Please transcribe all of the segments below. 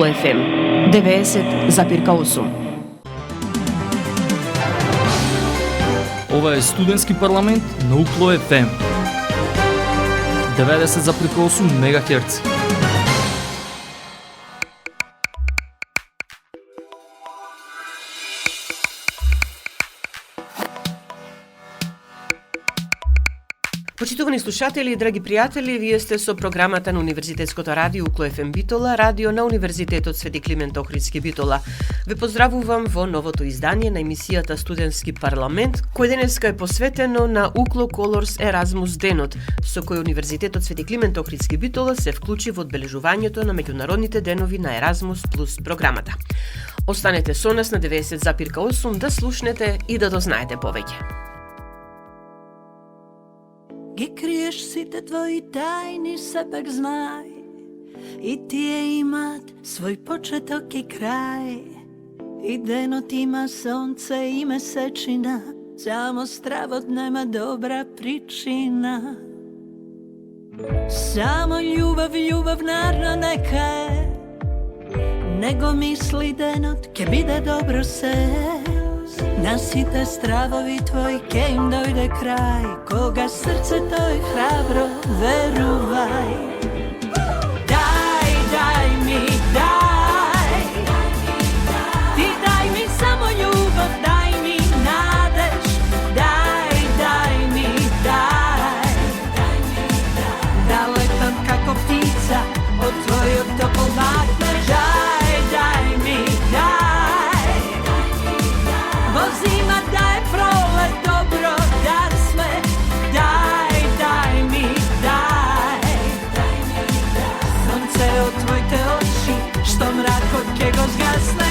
Укло ФМ 90,8. Ова е студентски парламент на Укло ФМ 90,8 МГц. Почитувани слушатели и драги пријатели, вие сте со програмата на Универзитетското радио Укло ФМ Битола, радио на Универзитетот Свети Климент Охридски Битола. Ве поздравувам во новото издание на емисијата Студентски парламент, кој денеска е посветено на Укло Колорс Еразмус денот, со кој Универзитетот Свети Климент Охридски Битола се вклучи во одбележувањето на меѓународните денови на Еразмус плюс програмата. Останете со нас на 90,8 да слушнете и да дознаете повеќе. Ги криеш сите твои тајни, сепак знај, и тие имат свој почеток и крај. И денот има сонце и месечина, само стравот нема добра причина. Само љубав, љубав нарно нека е, него мисли денот ке биде добро се. На сите стравови твои ке им дојде крај, кога срцето е храбро, верувај. Дај, дај ми, дај, ти дај ми само љубов, дај ми надеж, дај, дај ми, дај, да летам како птица од твојот топол вакнеж. Дај, дај ми, дај, во зима да е пролет, добро да сме. Дај, дај ми, дај, сонце од твоите очи, што мракот ке го згасне.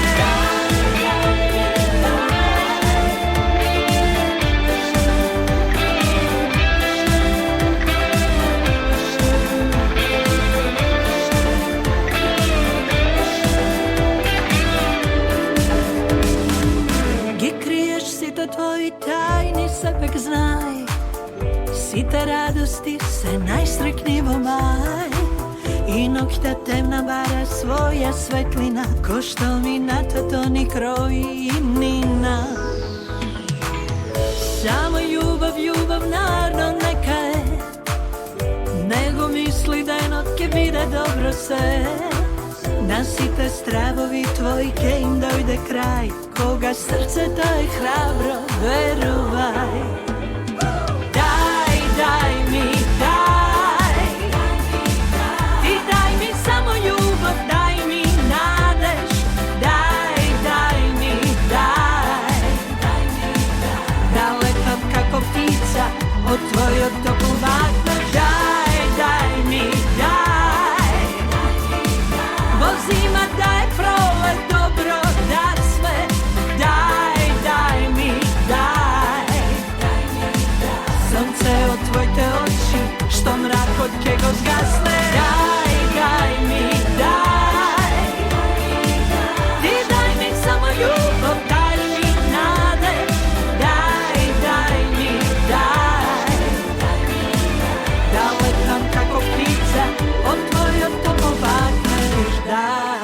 Твои тајни сепак знај, сите радости се најстрекни во мај. И ноќта темна бара своја светлина, ко што минатото ни крои имнина. Само љубов, љубов нарно нека е, него мисли денот ке биде добро се. На сите стравови твои ке им дојде крај, кога срцето е храбро, верувај. Дај, дај ми, дај, ти дај ми само љубов, дај ми надеж, дај, дај ми, дај, да летам како птица од твојот топол вакнеж. Дај, дај ми, дај, во зима да е пролет, добро да сме. Дај, дај ми, дај, сонце од твоите очи, што мракот ке го згасне. Дај, дај ми, дај, ти дај ми само љубов, дај ми надеж, дај, дај ми, дај, да летам како птица од твојот топол вакнеж. Дај.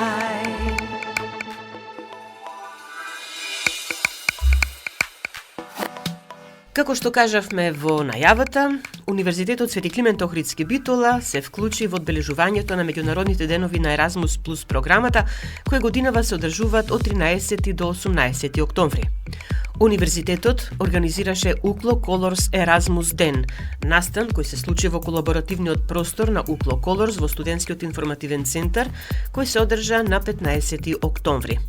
Како што кажавме во најавата, Универзитетот Свети Климент Охридски Битола се вклучи во одбележувањето на меѓународните денови на Еразмус плюс програмата, кои годинава се одржуваат од 13 до 18 октомври. Универзитетот организираше Укло Колорс Еразмус ден, настан кој се случи во колаборативниот простор на Укло Колорс во студентскиот информативен центар, кој се одржа на 15 октомври.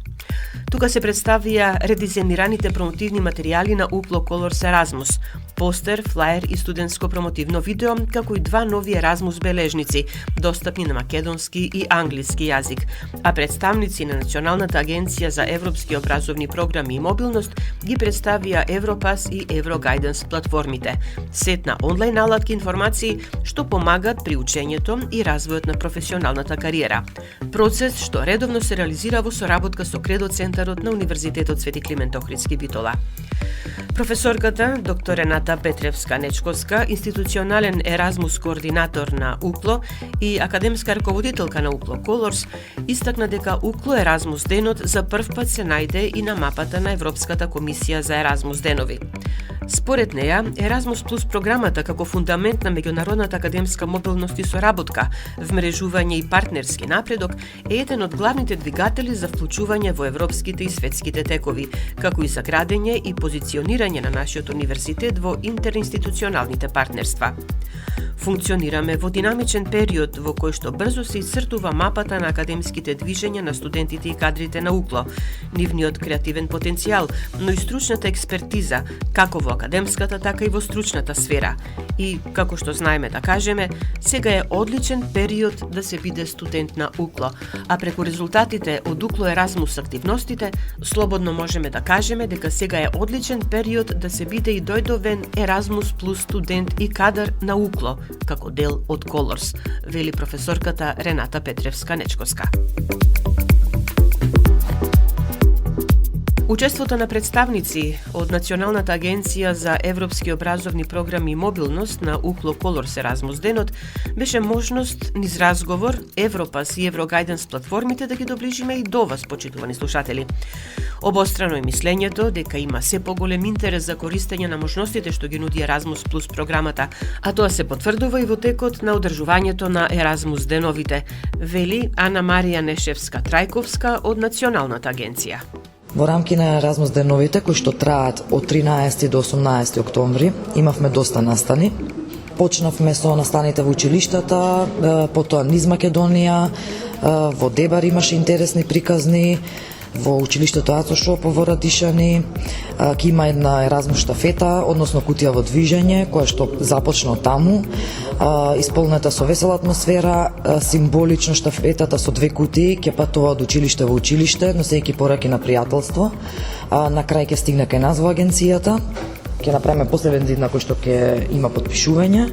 Тука се представија редизајнираните промотивни материјали на Укло Колорс Еразмус, постер, флаер и студентско промотивно видео, како и два нови Еразмус бележници, достапни на македонски и англиски јазик, а представници на Националната агенција за европски образовни програми и мобилност ги представија Европас и Еврогайденс платформите, сет на онлайн алатки информации што помагаат при учењето и развојот на професионалната кариера. Процес што редовно се реализира во соработка со Кредо центарот на Универзитетот Свети Климент Охридски Битола. Професорката доктор Рената Петревска-Нечковска, институционален Еразмус координатор на УКЛО и академска раководителка на УКЛО Колорс, истакна дека УКЛО Еразмус денот за прв пат се најде и на мапата на Европската комисија за Еразмус денови. Според неја, Еразмус плюс програмата како фундамент на меѓународната академска мобилност и соработка, вмрежување и партнерски напредок е еден од главните двигатели за вклучување во европските и светските текови, како и за градење и позиционирање на нашиот универзитет во интеринституционалните партнерства. Функционираме во динамичен период во кој што брзо се исцртува мапата на академските движења на студентите и кадрите на УКЛО, нивниот креативен потенцијал, но и стручната експертиза, како во академската, така и во стручната сфера. И, како што знаеме да кажеме, сега е одличен период да се биде студент на УКЛО, а преку резултатите од УКЛО Еразмус активностите, слободно можеме да кажеме дека сега е одличен период да се биде и дојдовен Еразмус плюс студент и кадар на УКЛО, како дел од Колорс, вели професорката Рената Петревска-Нечковска. Учеството на представници од Националната агенција за европски образовни програми и мобилност на УКЛО Колорс Еразмус денот беше можност низ разговор Европас и Еврогайденс платформите да ги доближиме и до вас, почитувани слушатели. Обострано е мислењето дека има се поголем интерес за користење на можностите што ги нуди Еразмус плюс програмата, а тоа се потврдува и во текот на одржувањето на Еразмус деновите, вели Ана Марија Нешевска-Трајковска од Националната агенција. Во рамки на Еразмус деновите, кои што траат од 13 до 18 октомври, имавме доста настани. Почнавме со настаните во училиштата, потоа низ Македонија, во Дебар имаше интересни приказни, во училиштето Ацо Шопо во Радишани, ки има една Еразмус штафета, односно кутија во движење, која што започна таму, исполнета со весела атмосфера, символично штафетата со 2 кутии, ќе патува од училиште во училиште, носејќи пораки на пријателство. На крај ќе стигне кај нас во агенцијата, ќе направиме последен ден на кој што ќе има подпишување.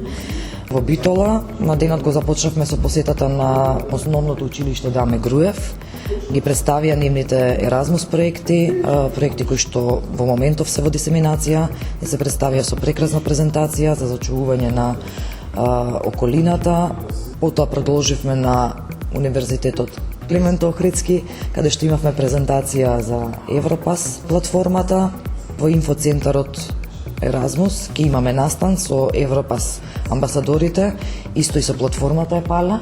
Во Битола, на денот го започнавме со посетата на основното училиште Даме Груев, ги представија нивните Еразмус проекти, проекти кои што во моментов се во дисеминација, и се представија со прекрасна презентација за зачувување на околината. Потоа продолживме на Универзитетот Климент Охридски, каде што имавме презентација за Европас платформата. Во инфоцентарот Еразмус ќе имаме настан со Европас амбасадорите, исто и со платформата ЕПАЛА.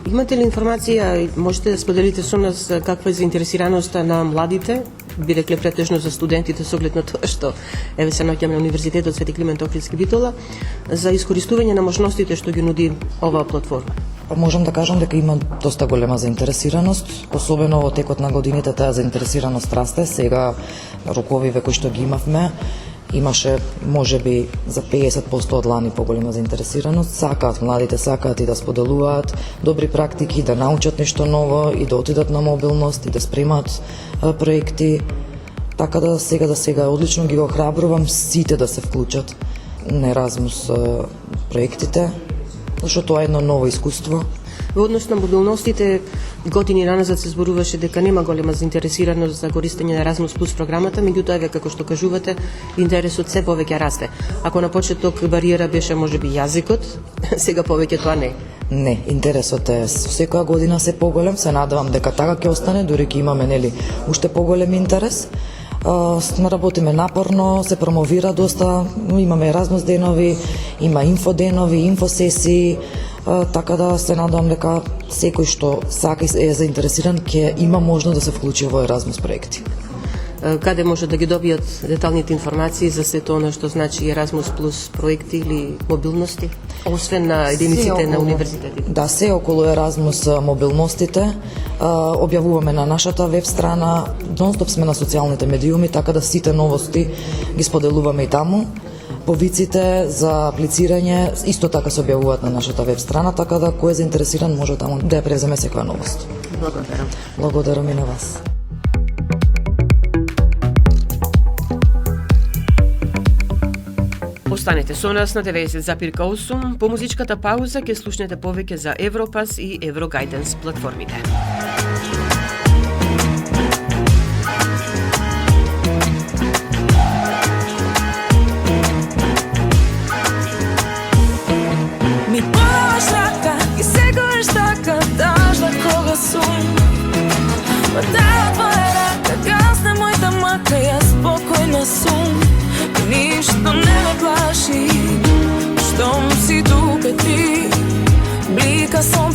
Имате ли информација и можете да споделите со нас каква е заинтересираноста на младите, би рекле претежно за студентите со оглед на тоа што еве се наоѓаме на Универзитетот Свети Климент Охридски Битола, за искористување на можностите што ги нуди оваа платформа? Можам да кажам дека има доста голема заинтересираност, особено во текот на годините таа заинтересираност расте. Сега роковиве кои што ги имавме, имаше можеби за 50% од лани поголема заинтересираност. Сакаат, младите сакаат и да споделуваат добри практики, да научат нешто ново и да отидат на мобилност и да спремат проекти. Така да сега одлично ги охрабрувам сите да се вклучат на Еразмус проектите, зашто тоа е едно ново искуство. Во однос на мобилностите, години наназад се зборуваше дека нема голема заинтересираност за користење на Еразмус плюс програмата, меѓутоа еве како што кажувате, интересот се повеќе расте. Ако на почеток бариера беше можеби јазикот, сега повеќе тоа не. Не, интересот е секоја година се поголем, се надевам дека така ќе остане, дури ќе имаме уште поголем интерес. Работиме напорно, се промовира доста, имаме Еразмус денови, има инфоденови, инфосесии, така да се надам дека секој што сака и е заинтересиран ќе има можност да се вклучи во Еразмус проекти. Каде може да ги добијат деталните информации за сето она што значи Еразмус плюс проекти или мобилности, освен на единиците на универзитетите? Да, се околу Еразмус мобилностите објавуваме на нашата веб страна, нонстоп сме на социјалните медиуми, така да сите новости ги споделуваме и таму. Повиците за аплицирање исто така се објавуваат на нашата веб страна, така да кој е заинтересиран може таму да ја преземе секоја новост. Благодарам. Благодарам и на вас. Останете со нас на 90,8. По музичката пауза ќе слушнете повеќе за Европас и Еврогайденс платформите.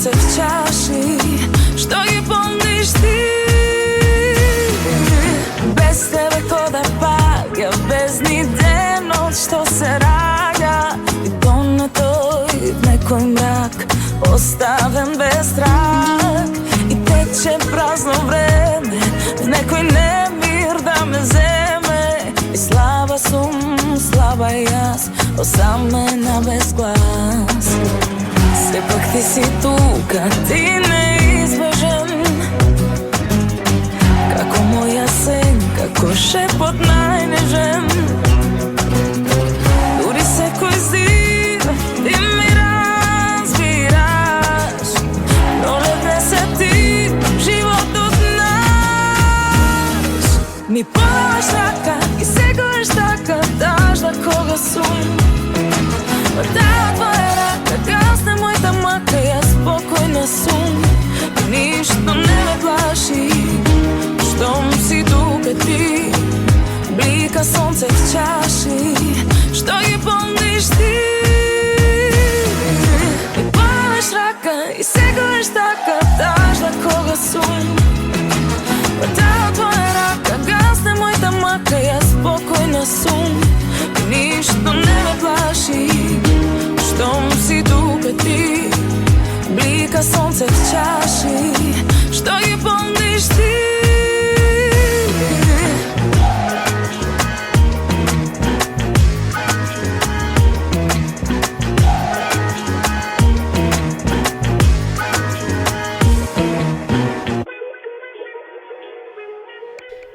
сонце в чаши, што ги помниш ти. Без тебе кода паѓа, без ни денот што се раѓа. И на тој некој мрак, оставен без трак. И тече празно време, некој немир да ме земе. И слаба сум, слаба јас, осамена без глас. Сепак ти си тука, ти неизбежен, како моја сенка, како шепот најнежен. Дури секој зид, ти ми разбираш, пролетне се ти, животот наш. Ми подаваш рака и секојаш така, даш да кога сум. Вртава твоја рака, гасне мојта мака, јас спокојна сум. Ништо не ме плаши, штом си тука ти. Блика сонце в чаши, што ги помниш ти. И подаваш рака и секојаш така, даш да кога сум. Вртава твоја рака, гасне мојта мака, јас спокојна сум. Ништо не ме плаши, штом си тука ти. Блика сонце в чаши, што ги помниш ти.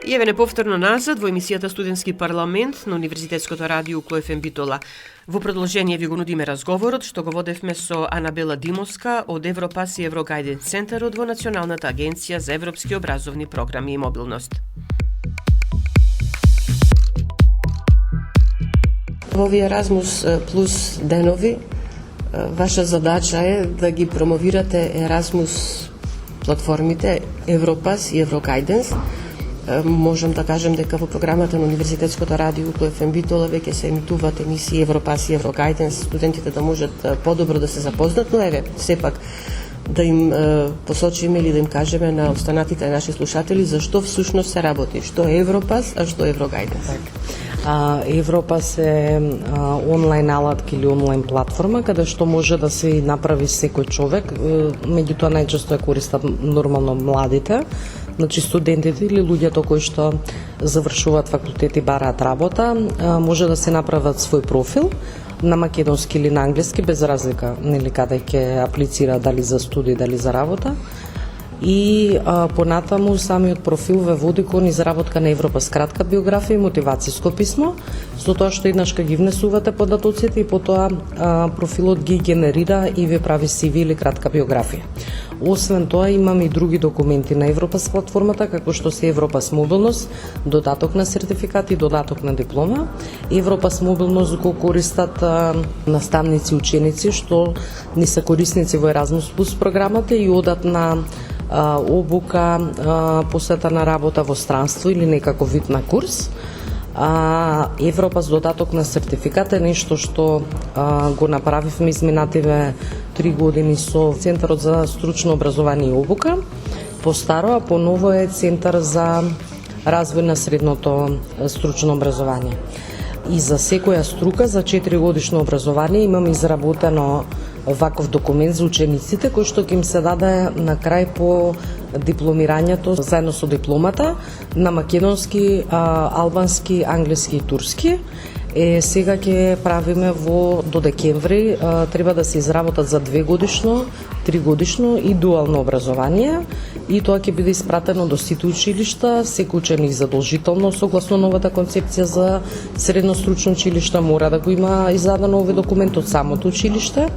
И еве неповторно назад во емисијата Студентски парламент на Универзитетското радио Укло ФМ Битола. Во продолжение ви го нудиме разговорот што го водевме со Анабела Димовска од Европас и Еврогайденс центарот во Националната агенција за европски образовни програми и мобилност. Во овие Еразмус плюс денови, ваша задача е да ги промовирате Еразмус платформите Европас и Еврогайденс. Можам да кажем дека во програмата на Универзитетското радио Укло ФМ Битола веќе се емитуваат емисии Европас и Еврогайденс, студентите да можат подобро да се запознат, но еве, сепак да им посочиме или да им кажеме на останатите наши слушатели зашто всушност се работи, што е Европас, а што е Еврогайденс. Европас е онлайн алатка или онлайн платформа каде што може да се направи секој човек, меѓутоа најчесто ја користат нормално младите, значи студентите или луѓето кои што завршуваат факултет и бараат работа, може да се направат свој профил на македонски или на англиски, без разлика нели каде ќе аплицира, дали за студија, дали за работа. И понатаму самиот профил ве води кон изработка на Европас кратка биографија и мотивацијско писмо, со тоа што еднаш кога ги внесувате податоците и потоа профилот ги генерира и ве прави CV или кратка биографија. Освен тоа имаме и други документи на Европас платформата, како што се Европас мобилност, додаток на сертификат и додаток на диплома. Европас мобилност го користат наставници и ученици што не се корисници во Еразмус плюс програмата и одат на обука, посета на работа во странство или некаков вид на курс. Европас додаток на сертификат е нешто што го направивме изминативе 3 години со Центарот за стручно образование и обука. Постаро, а поново е Центар за развој на средното стручно образование. И за секоја струка, за 4 годишно образование, имаме изработено ваков документ за учениците, кој што ќе им се даде на крај по дипломирањето заедно со дипломата на македонски, албански, англиски и турски. Сега ќе правиме до декември, треба да се изработат за 2 годишно, 3 годишно и дуално образование, и тоа ќе биде испратено до сите училишта. Секој ученик задолжително, согласно новата концепција за средно стручно училиште, мора да го има издадено овој документ од самото училиште,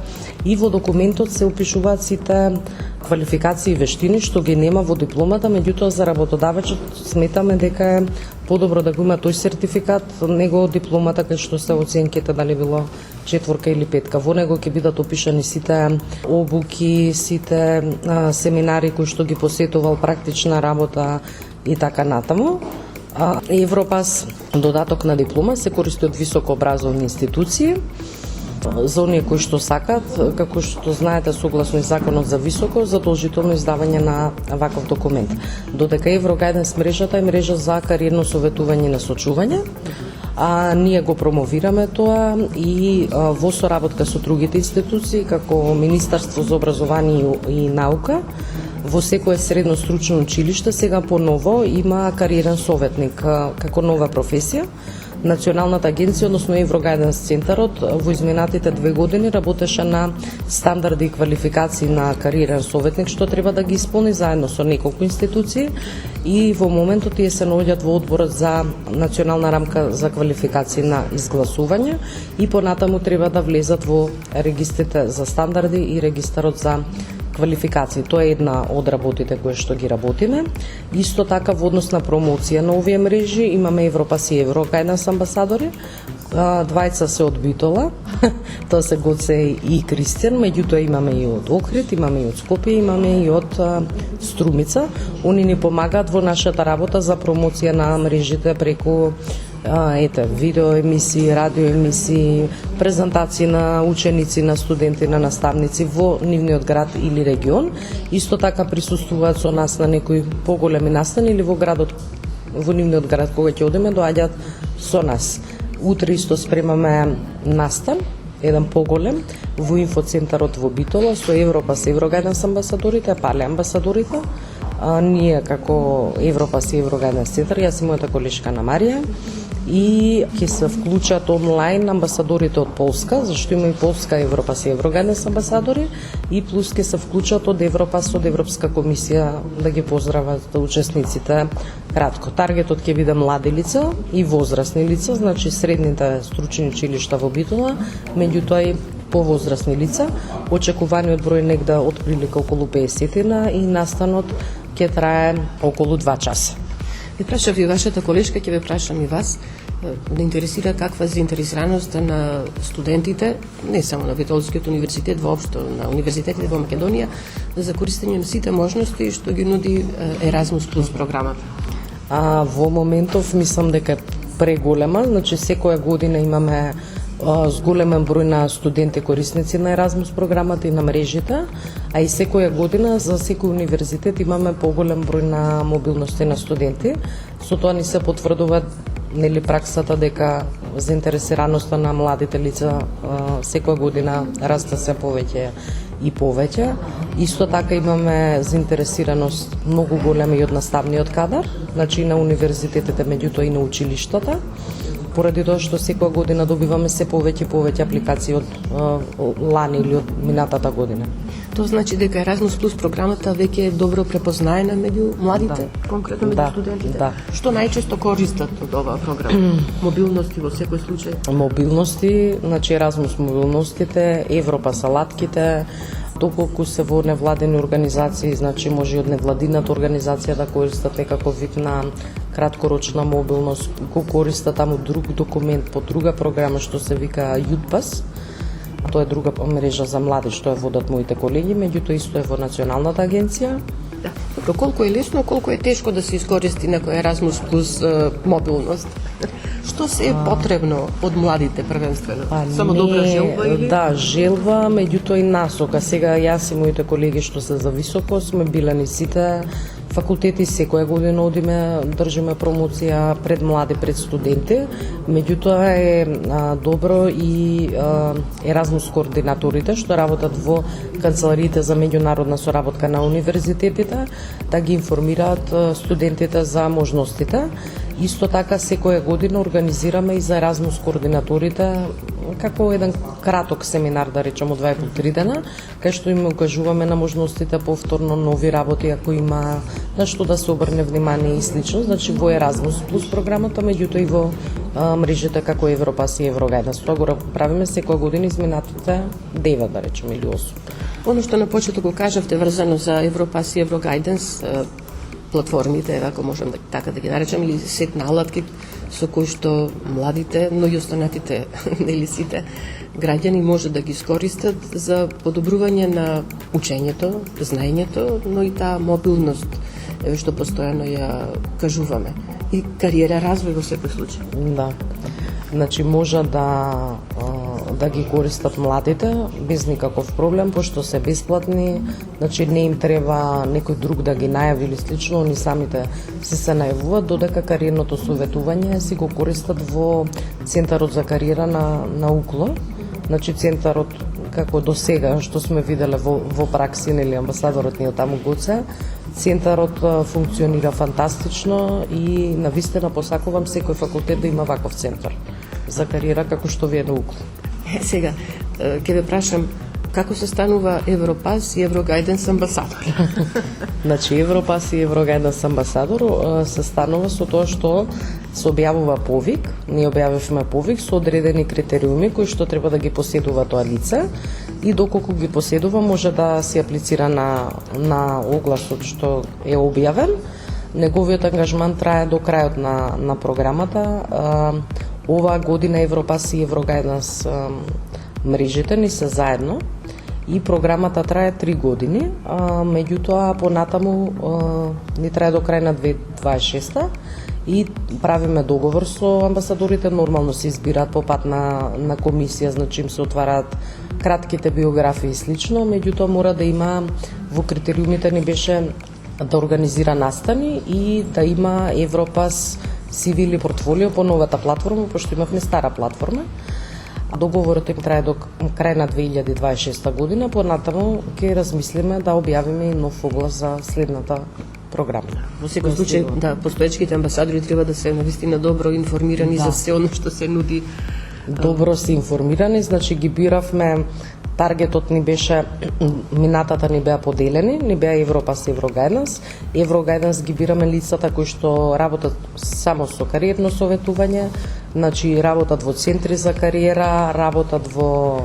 и во документот се опишуваат сите квалификации и вештини што ги нема во дипломата, меѓутоа за работодавачот сметаме дека е подобро да го има тој сертификат него дипломата, кај што се оценките дали било 4 или 5. Во него ќе бидат опишани сите обуки, сите семинари кои што ги посетувал, практична работа и така натаму. Европас додаток на диплома се користи од високообразовни институции За оние кои што сакат, како што знаете, согласно и законот за високо, задолжително издавање на ваков документ. Додека Еврогайденс мрежата е мрежа за кариерно советување и насочување, а ние го промовираме тоа и во соработка со другите институции, како Министерство за образование и наука, во секое средно стручно училиште сега поново има кариерен советник како нова професија. Националната агенција, односно Еврогайденс центарот, во изминатите 2 години работеше на стандарди и квалификации на кариерен советник, што треба да ги исполни заедно со неколку институции, и во моментот тие се наоѓаат во одборот за национална рамка за квалификации на изгласување и понатаму треба да влезат во регистрите за стандарди и регистарот за квалификации. Тоа е една од работите кои што ги работиме. Исто така во однос на промоција на овие мрежи имаме Европас и Еврогайденс амбасадори. Двајца се од Битола, тоа се Гоце и Кристијан, меѓутоа имаме и од Охрид, имаме и од Скопје, имаме и од Струмица. Они ни помагаат во нашата работа за промоција на мрежите преку видео емисии, радио емисии, презентации на ученици, на студенти, на наставници во нивниот град или регион. Исто така присуствуваат со нас на некои поголеми настани или во градот, во нивниот град кога ќе одиме, доаѓаат со нас. Утре исто спремаме настан, еден поголем, во инфоцентарот во Битола, со Европас и Еврогайденс амбасадорите, пале амбасадорите. Ние како Европас и Еврогайденс центар, јас и мојата колешка Ана Марија, и ќе се вклучат онлайн амбасадорите од Полска, зашто има и Полска Европас и Еврогайденс амбасадори, и плюс ќе се вклучат од Европас, од Европска комисија да ги поздрават учесниците кратко. Таргетот ќе биде млади лица и возрастни лица, значи средните стручни училишта во Битола, меѓутоа и повозрастни лица. Очекуваниот број негде од прилика околу 50 и настанот ќе трае околу 2 часа. Ви прашав и вашата колешка, ќе ве прашам и вас, да интересира каква заинтересираноста на студентите, не само на Битолскиот универзитет, воопшто на универзитетите во Македонија, за користење на сите можности што ги нуди Еразмус плюс програмата. Во моментов мислам дека е преголема, значи секоја година имаме зголемен број на студенти корисници на Еразмус програмата и на мрежите, а и секоја година за секој универзитет имаме поголем број на мобилности на студенти. Со тоа ни се потврдува праксата дека заинтересираноста на младите лица секоја година расте се повеќе и повеќе. Исто така имаме заинтересираност многу голема и од наставниот кадар, значи и на универзитетите, меѓутоа и на училиштата, поради тоа што секоја година добиваме се повеќе и повеќе апликации од лани или од минатата година. Тоа значи дека Еразмус плюс програмата веќе е добро препознаена меѓу младите, конкретно меѓу студентите. Да. Што најчесто користат од оваа програма? Мобилности во секој случај? Мобилности, значи Еразмус мобилностите, Европа салатките, доколку се во невладени организации, значи може и од невладината организација да користат некаков вид на краткорочна мобилност, го користат таму друг документ по друга програма што се вика Јудпас. Тоа е друга мрежа за млади што ја водат моите колеги, меѓутоа исто е во Националната агенција. Да. Добро, колку е лесно, колку е тешко да се искористи некој Еразмус плюс мобилност? Што се е потребно од младите првенствено? Само добра желба или? Да, желба, меѓутоа и насока. Сега јас и моите колеги што се за високо сме биле ни сите факултети, секоја година одиме, држиме промоција пред млади, пред студенти. Меѓутоа е добро и Еразмус координаторите што работат во канцелариите за меѓународна соработка на универзитетите да ги информираат студентите за можностите. Исто така секоја година организираме и за Еразмус координаторите како еден краток семинар, да речеме, 2,5-3 дена, кај што им укажуваме на можностите повторно нови работи, ако има на што да се обрне внимание и слично, значи во Еразмус плюс програмата, меѓутоа и во мрежите како Европас и Еврогайденс. Тоа го правиме секоја година изминатите 9, да речеме, или 8. Оно што на почеток го кажавте врзано за Европас и Еврогайденс, платформите, ако можам така да ги наречам, или сет на алатки со кои што младите, но и останатите, нели сите граѓани може да ги искористат за подобрување на учењето, знаењето, но и таа мобилност што постојано ја кажуваме. И кариера развој во секој случај. Да. Значи може да ги користат младите без никаков проблем, пошто се бесплатни, значи не им треба некој друг да ги најави или слично, они самите се најавуваат, додека кариерното советување си го користат во Центарот за кариера на УКЛО. Значи центарот како до сега што сме виделе во пракси, нели амбасадорот ни од таму Гоце, центарот функционира фантастично и навистина посакувам секој факултет да има ваков центар за кариера како што ви е на УКЛО. Сега, ќе ве прашам, како се станува Европас и Еврогайденс амбасадор? Значи, Европас и Еврогайденс амбасадор се станува со тоа што се објавува повик, ние објавивме повик со одредени критериуми кои што треба да ги поседува тоа лице и доколку ги поседува може да се аплицира на огласот што е објавен. Неговиот ангажман трае до крајот на програмата. Оваа година Европас и Еврогайденс мрежите ни се заедно и програмата трае 3 години, меѓутоа понатаму ни трае до крај на 2026 и правиме договор со амбасадорите, нормално се избираат по пат на комисија, значи им се отвараат кратките биографии и слично, меѓутоа мора да има, во критериумите ни беше да организира настани и да има Европас CV или портфолио по новата платформа, пошто имавме стара платформа. Договорот им трае до крај на 2026 година, понатаму ќе размислиме да објавиме и нов оглас за следната програма. Во секој случај, да, постоечките амбасадори треба да се навистина добро информирани за се оно што се нуди. Добро се информирани, значи ги биравме, таргетот ни беше, минатата ни беа поделени, ни беа Европас и Еврогайденс. Еврогайденс ги бираме лицата кои што работат само со кариерно советување, значи работат во центри за кариера, работат во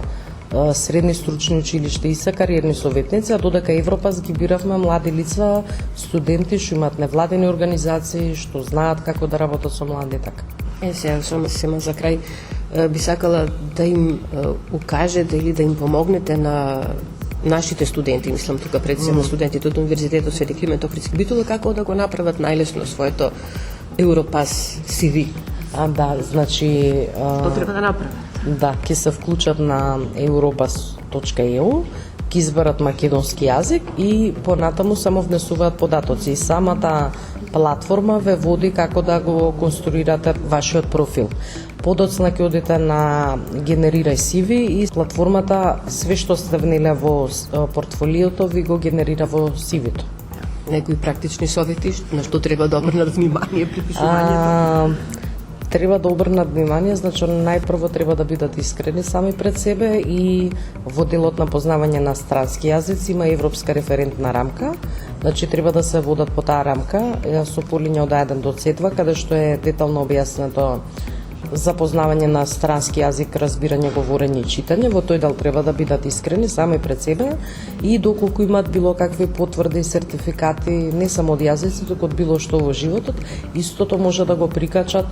средни стручни училишта и се кариерни советници, а додека Европас ги биравме млади лица, студенти што имаат невладени организации, што знаат како да работат со млади така. Сега само за крај би сакала да им укажете или да им помогнете на нашите студенти, мислам тука пред се на студентите од Универзитетот Свети Климент Охридски Битола, како да го направат најлесно своето Европас CV. Да, значи Што треба да направат? Да, ќе се вклучат на europass.eu, ќе изберат македонски јазик и понатаму само внесуваат податоци. И самата платформа ве води како да го конструирате вашиот профил. Подоцна ќе одите на генерирај CV и платформата све што сте внеле во портфолиото ви го генерира во CV-то. Некои практични совети на што треба да обрнат внимание при пишувањето? Треба да обрнат внимание, значи најпрво треба да бидат искрени сами пред себе и во делот на познавање на странски јазици има европска референтна рамка, значи треба да се водат по таа рамка со полиња од 1 до 7, каде што е детално објаснето запознавање на странски јазик, разбирање, говорење и читање. Во тој дел треба да бидат искрени сами пред себе и доколку имаат било какви потврди и сертификати, не само од јазици, туку од било што во животот, истото може да го прикачат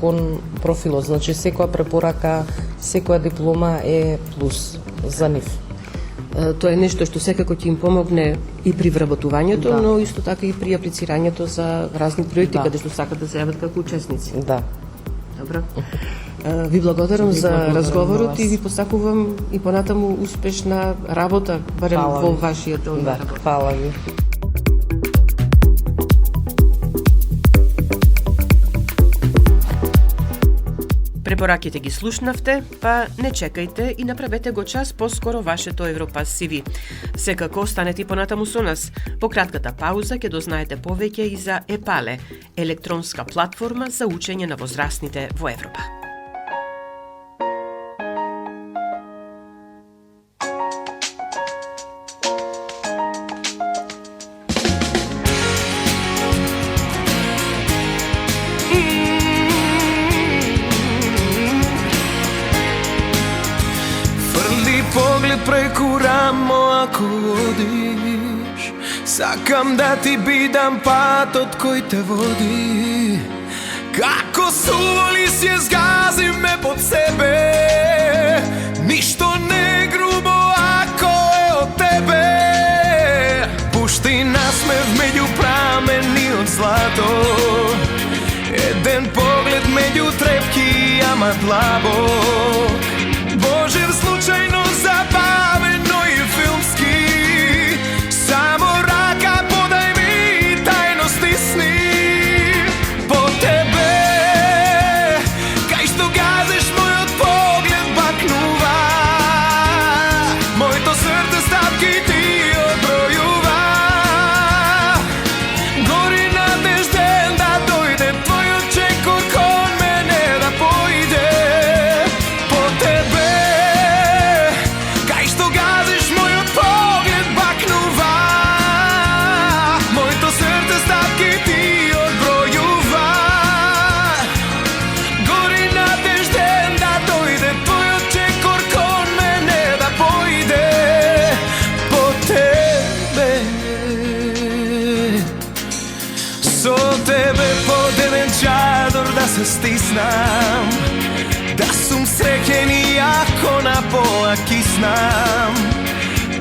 кон профилот. Значи секоја препорака, секоја диплома е плюс за нив. Тоа е нешто што секако ќе им помогне и при вработувањето, Да. но исто така и при аплицирањето за разни проекти каде што сакат да се јават како учесници. Да. Добро. Ви благодарам за разговорот и ви посакувам и понатаму успешна работа, барем во вашиот дел на работа. Фала ви. Препораките ги слушнавте, па не чекајте и направете го час поскоро вашето Европас CV. Секако останете и понатаму со нас. По кратката пауза ќе дознаете повеќе и за ЕПАЛЕ, електронска платформа за учење на возрастните во Европа. Поглед преку рамо ако одиш, сакам да ти бидам патот кој те води. Како суволи си згази ме под себе, ништо не грубо ако е од тебе. Пушти насмев меѓу прамени од злато, еден поглед меѓу трепки, ама тоа длабок. Божев случајно забавено и филмски, само рака подај ми тајно стисни. По тебе, кај што газиш мојот поглед бакнува, моето срце стапки ти одбројува. Гори надежден да дојде твојот чекор кон мене да појде. По тебе, кај што газиш мојот поглед бакнува, моето срце стапки ти одбројува. Гори надежден да дојде твојот чекор кон мене да појде. По тебе, со тебе под еден чадор да се стиснам, да сум среќен и ако на пола киснам.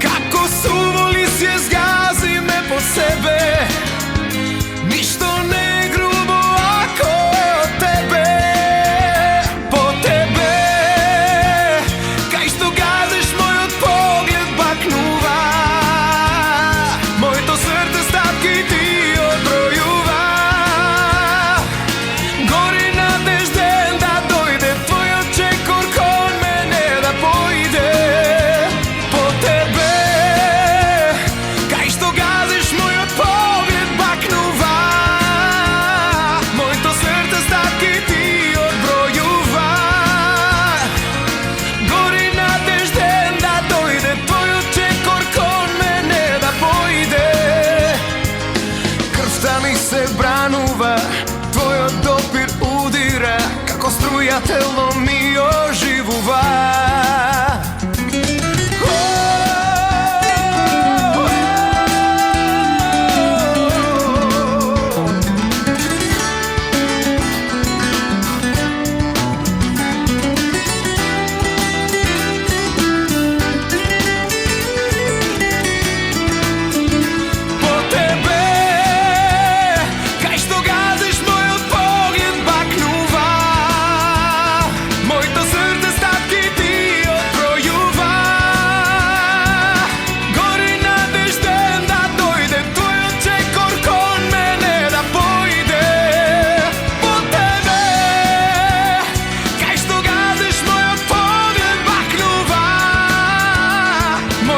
Како суволи се згази ме по себе, ништо не е грубо ако е од тебе. По тебе, кај што газиш мојот поглед бакнува, моето срце стапки ти одбројува. Гори надежден да дојде твојот чекор кон мене да појде. По тебе, кај што газиш мојот поглед бакнува, моето срце стапки ти одбројува. Гори надежден да дојде твојот чекор кон мене да појде. Крвта ми се бранува, твојот допир удира, како струја тело ми оживува. По тебе, кај што газиш мојот поглед бакнува, моето срце стапки ти одбројува. Гори надежден да дојде твојот чекор кон мене да појде. По тебе, кај што газиш мојот поглед бакнува,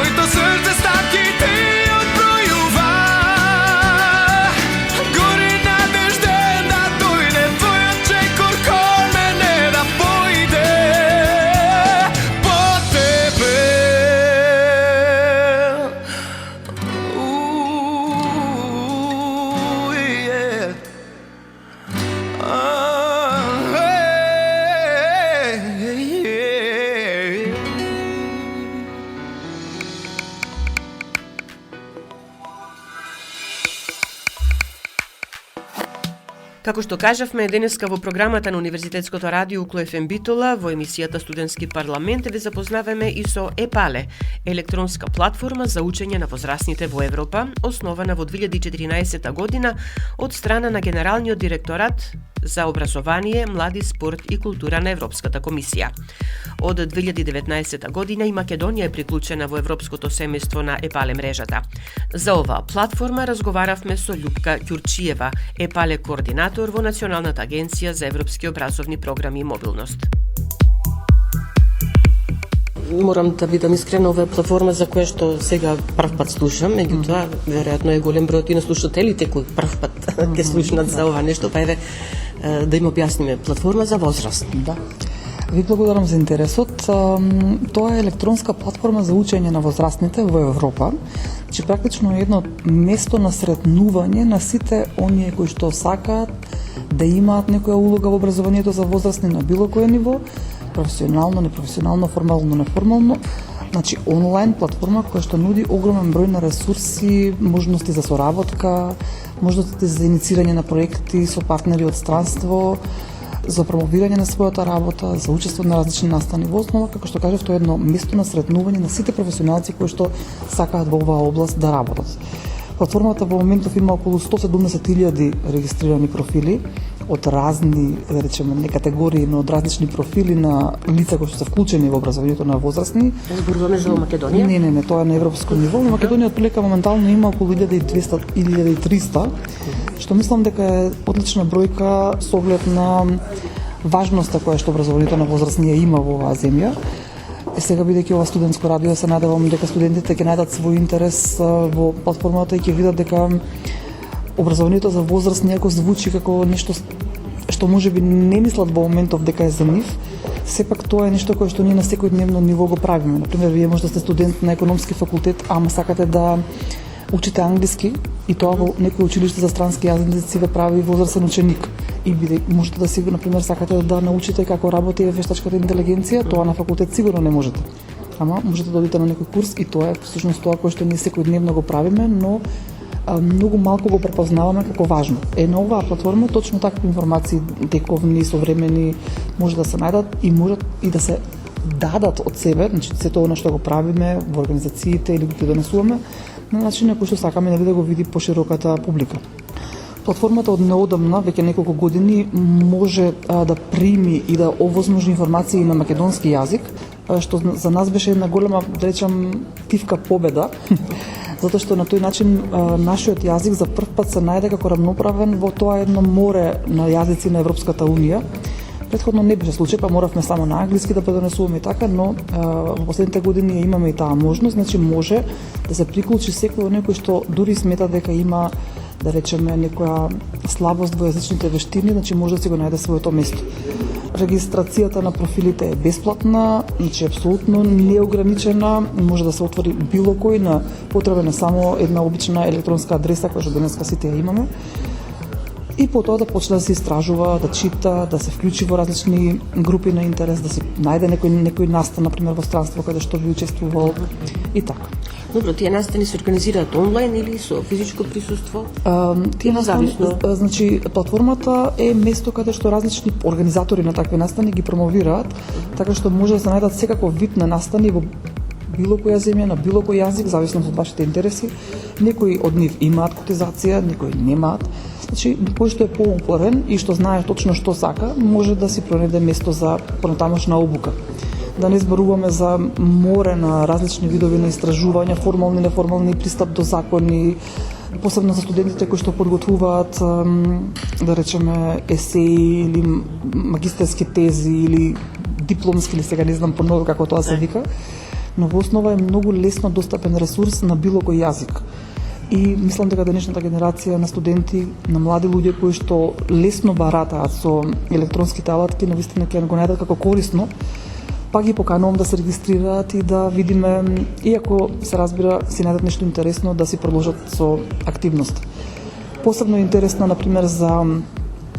моето срце стапки ти одбројува. Гори надежден да дојде твојот чекор кон мене да појде. По тебе. Yeah. Hey. Како што кажавме денеска во програмата на Универзитетското радио Укло ФМ Битола, во емисијата Студентски парламент ве запознаваме и со ЕПАЛЕ, електронска платформа за учење на возрастните во Европа, основана во 2014 година од страна на Генералниот директорат за образование, млади, спорт и култура на Европската комисија. Од 2019 година и Македонија е приклучена во Европското семејство на ЕПАЛЕ мрежата. За оваа платформа разговаравме со Љупка Ѓурчиева, ЕПАЛЕ координатор во Националната агенција за европски образовни програми и мобилност. Морам да бидам искрена, ова е платформа за која што сега прв пат слушам, меѓутоа веројатно е голем број на слушателите кои прв пат ќе слушнат за ова нешто, па еве да им објасниме, платформа за возрастни. Да. Ви благодарам за интересот. Тоа е електронска платформа за учење на возрастните во Европа, че практично е едно место на сретнување на сите оние кои што сакаат да имаат некоја улога во образованието за возрастни на било кое ниво, професионално, непрофесионално, формално, неформално. Значи, онлайн платформа која што нуди огромен број на ресурси, можности за соработка, можности за иницирање на проекти со партнери од странство, за промовирање на својата работа, за учество на различни настани во основа, како што кажав, тоа е едно место на сретнување на сите професионалци кои што сакаат во оваа област да работат. Платформата во моментов има околу 170.000 регистрирани профили, од разни, да речеме, не категории, но од различни профили на лица кои се вклучени во образованието на возрастни. Зборуваме за Македонија? Не, тоа е на европско ниво. Во Македонија отприлика моментално има околу 1200-1300, што мислам дека е одлична бројка со оглед на важноста која што образованието на возрастни има во оваа земја. Сега, бидејќи ова студентско радио, се надевам дека студентите ќе најдат свој интерес во платформата и ќе видат дека образованието за возрастни, ако звучи како нешто што можеби не мислат во моментов дека е за нив, сепак тоа е нешто кое што ние на секојдневно ниво го правиме. Например, вие може да сте студент на економски факултет, ама сакате да учите англиски и тоа во некој училиште за странски јазици ве прави возрастен ученик. И можете да си, например, сакате да научите како работи вештачката интелигенција, тоа на факултет сигурно не можете. Ама можете да одите на некој курс и тоа е всушност тоа кое што ние секојдневно го правиме, но многу малку го препознаваме како важно. На оваа платформа точно такви информации, дековни, современи, може да се најдат и можат и да се дадат од себе, значи се тоа што го правиме во организациите или го донесуваме, на начин на кој што сакаме да го види пошироката публика. Платформата од неодамна, веќе неколку години, може да прими и да овозможи информации на македонски јазик, што за нас беше една голема, да речам, тивка победа, затоа што на тој начин нашиот јазик за прв пат се најде како рамноправен во тоа едно море на јазици на Европската Унија. Претходно не беше случај, па моравме само на англиски да пренесуваме и така, но во последните години имаме и таа можност, значи може да се приклучи секој некој што дури смета дека има, да речеме, некоја слабост во јазичните вештини, значи може да си го најде своето место. Регистрацијата на профилите е бесплатна, значи апсолутно неограничена, може да се отвори било кој, на потребна е само една обична електронска адреса која што денеска сите ја имаме. И потоа да почне да се истражува, да чита, да се вклучи во различни групи на интерес, да се најде некој настан, например во странство каде што би учествувал и така. Добро, тие настани се организираат онлайн или со физичко присуство? Тие настани, значи платформата е место каде што различни организатори на такви настани ги промовираат, така што може да се најдат секаков вид на настани во било која земја, на било кој јазик, зависно од вашите интереси. Некои од нив имаат котизација, некои немаат. Значи, кој што е поупорен и што знае точно што сака, може да си пронајде место за понатамошна обука. Да не зборуваме за море на различни видови на истражувања, формални, неформални, пристап до закони, посебно за студентите кои што подготвуваат, да речеме, есеи или магистерски тези или дипломски, или сега не знам поново како тоа се вика, но во основа е многу лесно достапен ресурс на било кој јазик. И мислам дека денешната генерација на студенти, на млади луѓе кои што лесно баратаат со електронските алатки, навистина ќе го најдат како корисно, па ги поканувам да се регистрираат и да видиме, иако се разбира, си најдат нешто интересно, да си продолжат со активност. Посебно е интересно, например, за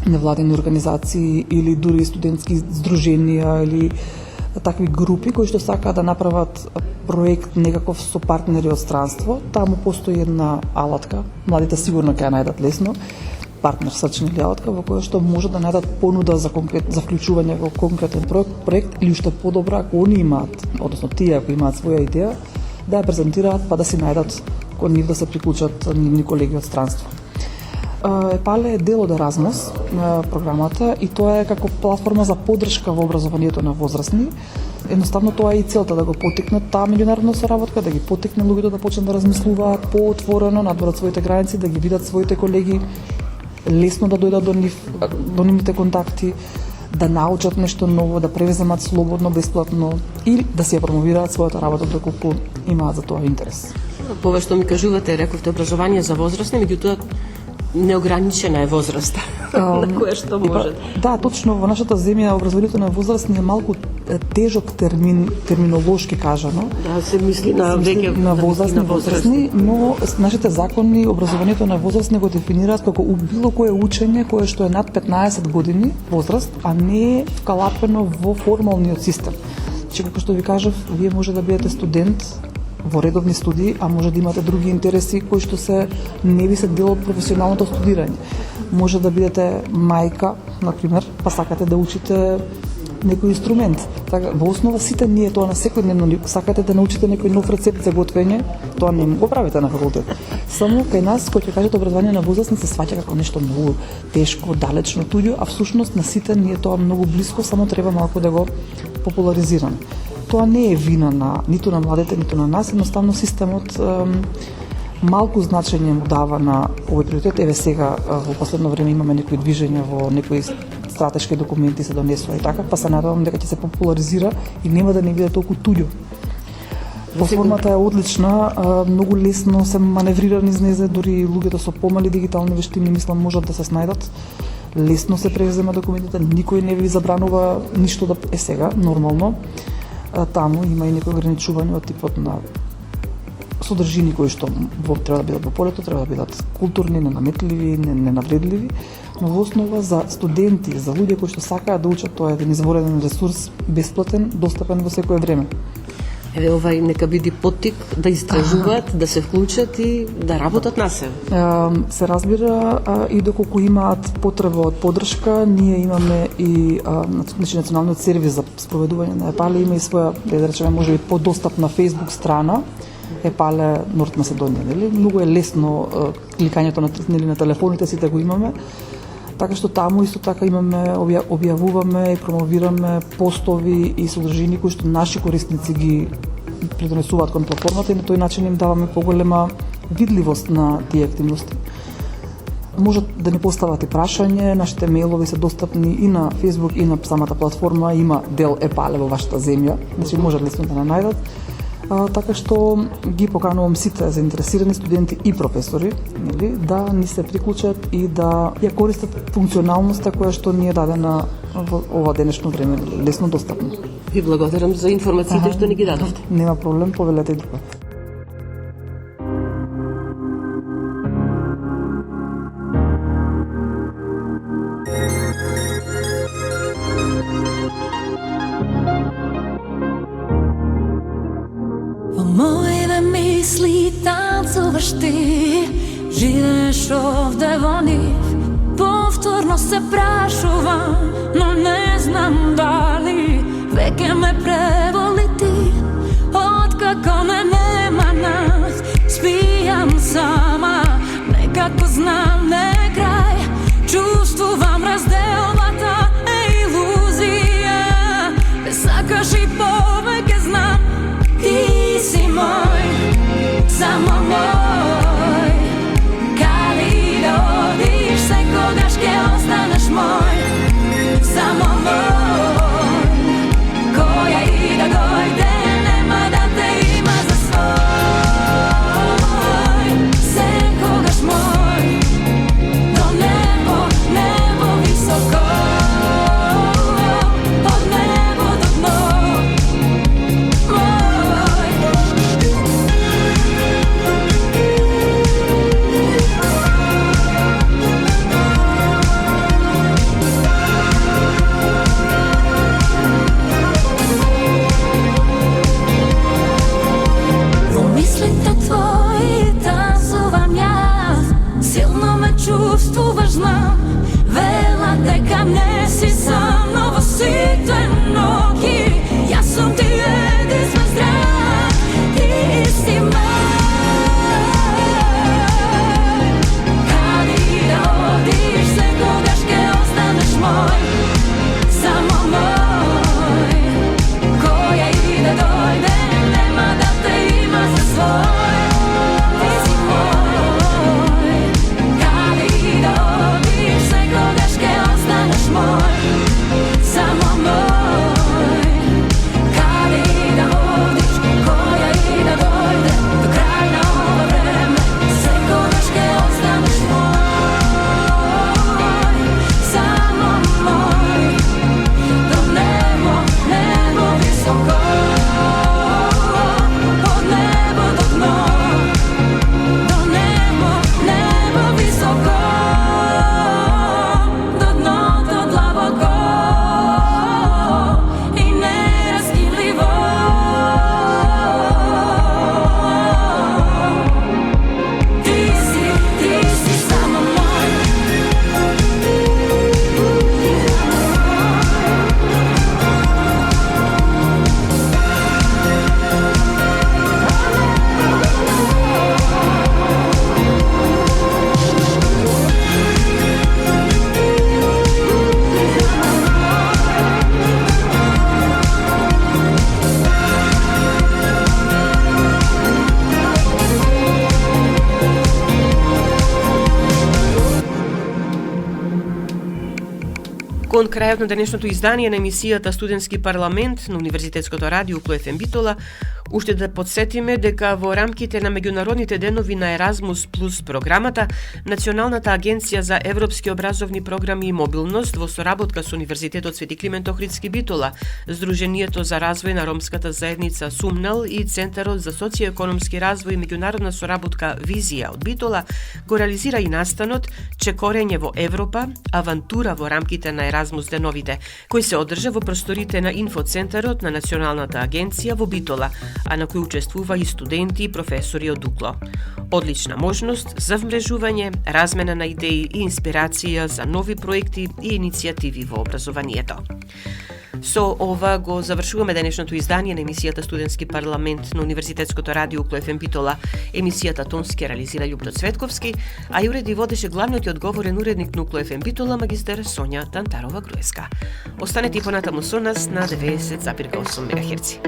невладени организации или дури студентски здруженија или такви групи кои што сакаат да направат проект некаков со партнери од странство. Таму постои една алатка, младите сигурно ќе ја најдат лесно, партнер сачни или алатка во која што може да најдат понуда за вклучување во конкретен проект или уште подобро ако они имаат, односно тие ако имаат своја идеја, да ја презентираат па да си најдат кон нив да се приклучат нивни колеги од странство. ЕПАЛЕ е дел од Еразмус програмата и тоа е како платформа за поддршка во образованието на возрастни. Едноставно тоа е и целта, да го поттикне таа меѓународна соработка, да ги поттикне луѓето да почнат да размислуваат поотворено, надвор своите граници, да ги видат своите колеги, лесно да дојдат до нивните контакти, да научат нешто ново, да превземат слободно, бесплатно и да се ја промовираат својата работа доколку имаат за тоа интерес. Ова што ми кажувате, рековте образование за возрастни, меѓутоа неограничена е возраста на која што може. Да, точно во нашата земја образованието на возрастни е малку тежок терминолошки кажано. Да, се мисли на веќе на возрастни, но нашите закони образованието на возрастни го дефинираат како било кое учење кое што е над 15 години возраст, а не е вкалапено во формалниот систем. Че како што ви кажав, вие може да бидете студент во редовни студии, а може да имате други интереси кои што се не ви се дел од професионалното студирање. Може да бидете мајка, например, па сакате да учите некој инструмент. Така, во основа сите ние тоа на секојдневно сакате да научите некој нов рецепт за готвење, тоа не го правите на факултет. Само кај нас, кој ќе кажете образование на возрастни, се сваќа како нешто многу тешко, далечно, туѓо, а всушност на сите ние тоа многу блиско, само треба малку да го популаризираме. Тоа не е вина на ниту на младите, ниту на нас, едноставно системот малку значење му дава на овој приоритет. Еве сега во последно време имаме некои движења во некои стратешки документи се донесува и така, па се надевам дека ќе се популаризира и нема да не биде толку туѓо. Платформата е одлична, многу лесно се маневрира низ незе, дури луѓето со помали дигитални вештини мислам можат да се снајдат. Лесно се превзема документите, никој не ви забранува ништо да е сега нормално. Таму има и некои ограничувања од типот на содржини кои што треба да бидат во полето, треба да бидат културни, ненаметливи, ненавредливи, но во основа за студенти, за луѓе кои што сакаат да учат, тоа е еден изворен ресурс, бесплатен, достапен во секое време. Еве овај нека биде поттик да истражуваат, да се вклучат и да работат на себе. Се разбира и доколку имаат потреба од поддршка, ние имаме и националниот сервис за спроведување на ЕПАЛЕ има и своја, да речеме, можеби подостапна Facebook страна ЕПАЛЕ Норт Македонија, нели? Многу е лесно кликањето на телефоните, сите го имаме. Така што таму исто така имаме, објавуваме и промовираме постови и содржини кои што наши корисници ги придонесуваат кон платформата и на тој начин им даваме поголема видливост на тие активности. Можат да ни постават и прашање, нашите мејлови се достапни и на Facebook и на самата платформа, има дел ЕПАЛЕ во вашата земја, значи можат лесно да најдат. Така што ги поканувам сите заинтересирани студенти и професори, нели, да ни се приклучат и да ја користат функционалноста која што ни е дадена во ова денешно време, лесно достапно. Ви благодарам за информациите што ни ги дадовте. Нема проблем, повелете и друга. Моите мисли танцуваш ти, живееш овде во нив. Повторно се прашувам, но не знам дали веќе ме преволи ти. Откако ме нема нас, спијам сама, некако знам не крај. Чувствувам разделбата е илузија, те сакаш и повеќе знам. Ти си мој, само мој. Каде да одиш, секогаш ќе останеш мој. Само мој, која и да Кон крајот на денешното издание на емисијата Студентски парламент на Универзитетското радио Укло ФМ Битола, уште да подсетиме дека во рамките на меѓународните денови на Еразмус плюс програмата, Националната агенција за европски образовни програми и мобилност во соработка со Универзитетот Свети Климент Охридски Битола, Сдруженијето за развој на ромската заедница Сумнал и Центарот за социјоекономски развој и меѓународна соработка Визија од Битола го реализира и настанот Чекорење во Европа, авантура во рамките на Еразмус деновите, кој се одржа во просторите на инфоцентарот на Националната агенција во Битола, а на кој учествува и студенти и професори од Укло. Одлична можност за вмрежување, размена на идеи и инспирација за нови проекти и иницијативи во образованието. Со ова го завршуваме денешното издание на емисијата Студентски парламент на Универзитетското радио Укло ФМ Битола. Емисијата тонски реализира Љупто Цветковски, а и уреди водеше главниот и одговорен уредник на Укло ФМ Битола магистер Сонја Тантарова-Груевска. Останете и понатаму со нас на 90,8 МГц.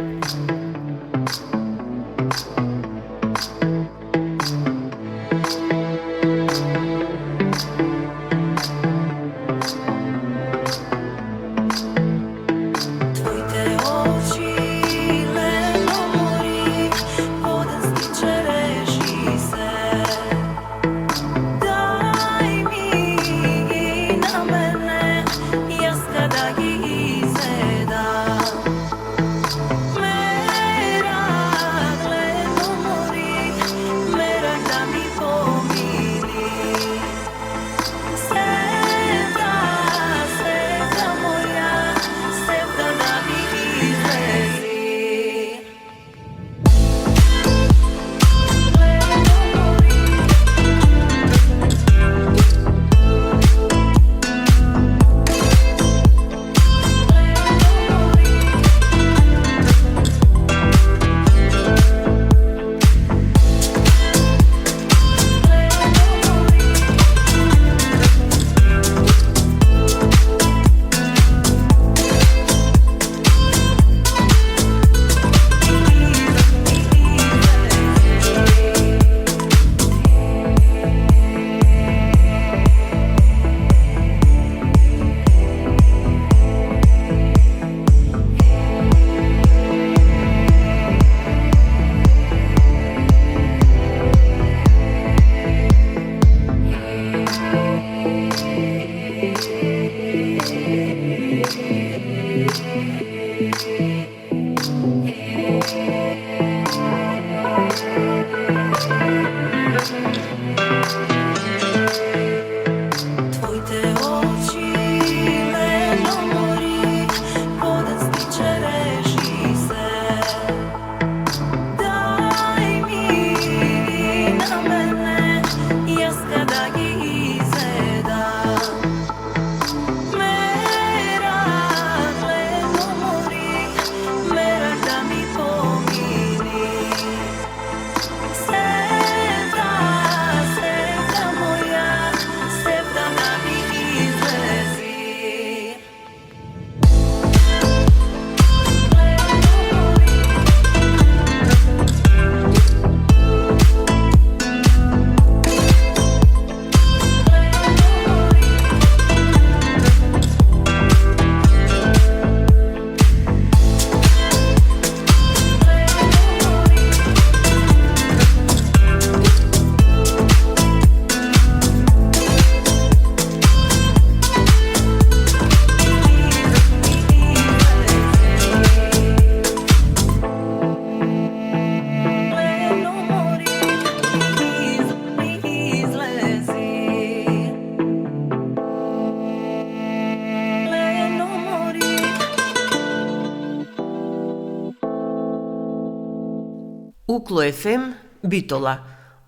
Укло ФМ Битола,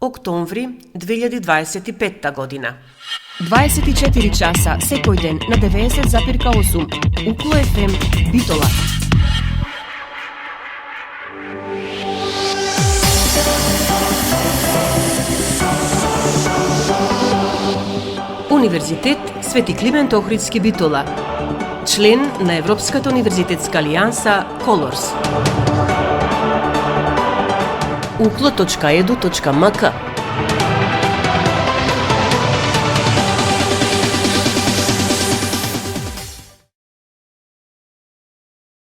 октомври 2025 година. 24 часа секој ден на 90,8 Укло ФМ Битола. Универзитет Свети Климент Охридски Битола. Член на Европската универзитетска алијанса Колорс. uklo.edu.mk